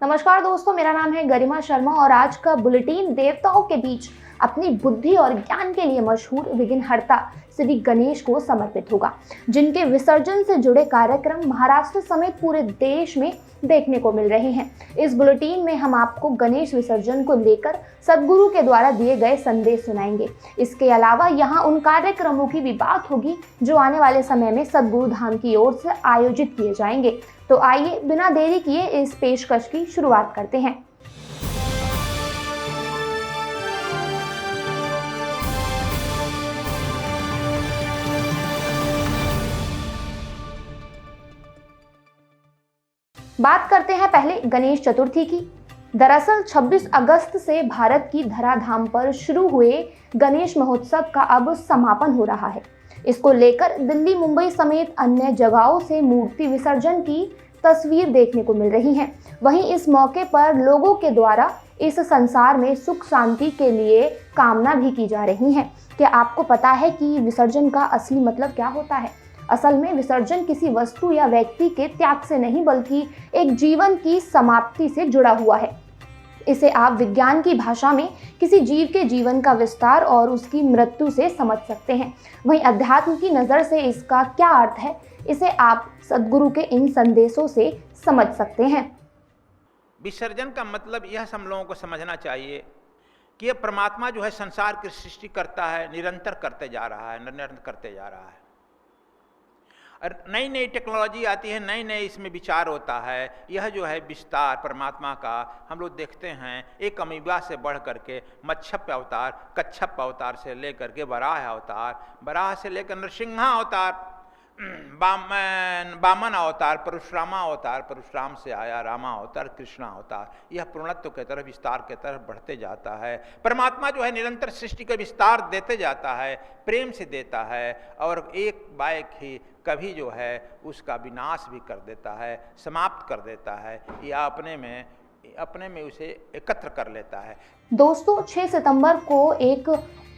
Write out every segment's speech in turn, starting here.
नमस्कार दोस्तों, मेरा नाम है गरिमा शर्मा और आज का बुलेटिन देवताओं के बीच अपनी बुद्धि और ज्ञान के लिए मशहूर विघ्नहर्ता श्री गणेश को समर्पित होगा, जिनके विसर्जन से जुड़े कार्यक्रम महाराष्ट्र समेत पूरे देश में देखने को मिल रहे हैं। इस बुलेटिन में हम आपको गणेश विसर्जन को लेकर सदगुरु के द्वारा दिए गए संदेश सुनाएंगे। इसके अलावा यहाँ उन कार्यक्रमों की भी बात होगी जो आने वाले समय में सदगुरु धाम की ओर से आयोजित किए जाएंगे। तो आइए बिना देरी किए इस पेशकश की शुरुआत करते हैं। बात करते हैं पहले गणेश चतुर्थी की। दरअसल 26 अगस्त से भारत की धराधाम पर शुरू हुए गणेश महोत्सव का अब समापन हो रहा है। इसको लेकर दिल्ली, मुंबई समेत अन्य जगहों से मूर्ति विसर्जन की तस्वीर देखने को मिल रही है। वहीं इस मौके पर लोगों के द्वारा इस संसार में सुख शांति के लिए कामना भी की जा रही है। क्या आपको पता है कि विसर्जन का असली मतलब क्या होता है? असल में विसर्जन किसी वस्तु या व्यक्ति के त्याग से नहीं, बल्कि एक जीवन की समाप्ति से जुड़ा हुआ है। इसे आप विज्ञान की भाषा में किसी जीव के जीवन का विस्तार और उसकी मृत्यु से समझ सकते हैं। वहीं अध्यात्म की नज़र से इसका क्या अर्थ है, इसे आप सदगुरु के इन संदेशों से समझ सकते हैं। विसर्जन का मतलब यह हम लोगों को समझना चाहिए कि यह परमात्मा जो है संसार की सृष्टि करता है, निरंतर करते जा रहा है, निरंतर करते जा रहा है। और नई नई टेक्नोलॉजी आती है, नई नई इसमें विचार होता है। यह जो है विस्तार परमात्मा का हम लोग देखते हैं, एक अमीबा से बढ़ करके मच्छप अवतार, कच्छप अवतार से लेकर के वराह अवतार, वराह से लेकर नरसिंहा अवतार, वामन अवतार, परशुरामा अवतार, परशुराम से आया रामा अवतार, कृष्णा अवतार। यह पूर्णत्व की तरफ, विस्तार की तरफ बढ़ते जाता है। परमात्मा जो है निरंतर सृष्टि का विस्तार देते जाता है, प्रेम से देता है और एक बाइक ही कभी जो है उसका विनाश भी कर देता है, समाप्त कर देता है या अपने में उसे एकत्र कर लेता है। दोस्तों, 6 सितंबर को एक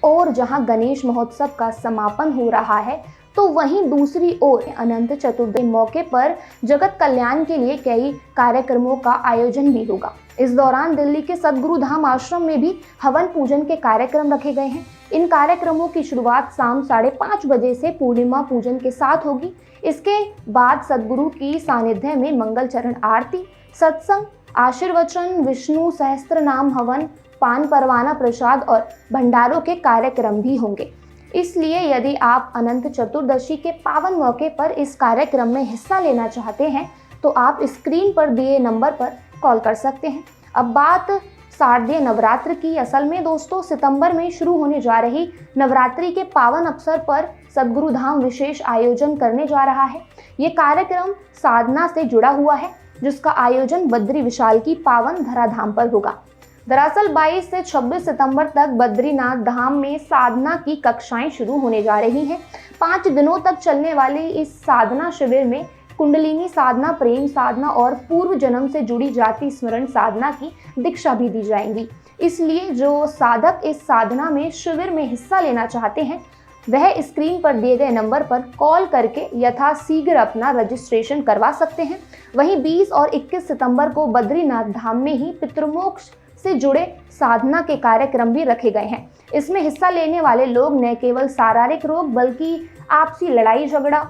और जहां गणेश महोत्सव का समापन हो रहा है, तो वहीं दूसरी ओर अनंत चतुर्दशी मौके पर जगत कल्याण के लिए कई कार्यक्रमों का आयोजन भी होगा। इस दौरान दिल्ली के सदगुरु धाम आश्रम में भी हवन पूजन के कार्यक्रम रखे गए हैं। इन कार्यक्रमों की शुरुआत शाम 5:30 बजे से पूर्णिमा पूजन के साथ होगी। इसके बाद सदगुरु की सानिध्य में मंगल चरण आरती, सत्संग, आशीर्वचन, विष्णु सहस्त्र नाम हवन, पान परवाना प्रसाद और भंडारों के कार्यक्रम भी होंगे। इसलिए यदि आप अनंत चतुर्दशी के पावन मौके पर इस कार्यक्रम में हिस्सा लेना चाहते हैं तो आप स्क्रीन पर दिए नंबर पर कॉल कर सकते हैं। अब बात शारदीय नवरात्र की। असल में दोस्तों, सितंबर में शुरू होने जा रही नवरात्रि के पावन अवसर पर सदगुरु धाम विशेष आयोजन करने जा रहा है। ये कार्यक्रम साधना से जुड़ा हुआ है, जिसका आयोजन बद्री विशाल की पावन धराधाम पर होगा। दरअसल 22 से 26 सितंबर तक बद्रीनाथ धाम में साधना की कक्षाएं शुरू होने जा रही हैं। 5 दिनों तक चलने वाले इस साधना शिविर में कुंडलिनी साधना, प्रेम साधना और पूर्व जन्म से जुड़ी जाति स्मरण साधना की दीक्षा भी दी जाएंगी। इसलिए जो साधक इस साधना में शिविर में हिस्सा लेना चाहते हैं वह स्क्रीन पर दिए गए नंबर पर कॉल करके यथाशीघ्र अपना रजिस्ट्रेशन करवा सकते हैं। वहीं 20 और 21 सितंबर को बद्रीनाथ धाम में ही पितृमोक्ष से जुड़े साधना के कार्यक्रम भी रखे गए हैं। इसमें हिस्सा लेने वाले लोग न केवल शारीरिक रोग बल्कि आपसी लड़ाई झगड़ा,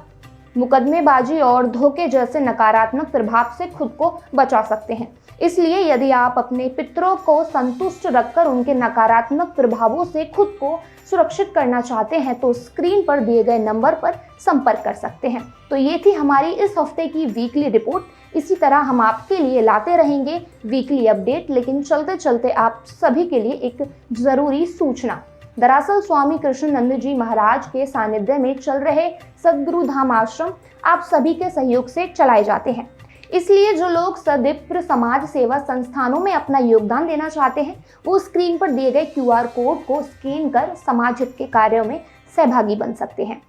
मुकदमेबाजी और धोखे जैसे नकारात्मक प्रभाव से खुद को बचा सकते हैं। इसलिए यदि आप अपने पितरों को संतुष्ट रखकर उनके नकारात्मक प्रभावों से खुद को सुरक्षित करना चाहते हैं तो स्क्रीन पर दिए गए नंबर पर संपर्क कर सकते हैं। तो ये थी हमारी इस हफ्ते की वीकली रिपोर्ट। इसी तरह हम आपके लिए लाते रहेंगे वीकली अपडेट, लेकिन चलते चलते आप सभी के लिए एक जरूरी सूचना। दरअसल स्वामी कृष्णानंद जी महाराज के सानिध्य में चल रहे सदगुरु धाम आश्रम आप सभी के सहयोग से चलाए जाते हैं। इसलिए जो लोग सदीप्र समाज सेवा संस्थानों में अपना योगदान देना चाहते हैं वो स्क्रीन पर दिए गए QR कोड को स्कैन कर समाज हित के कार्यों में सहभागी बन सकते हैं।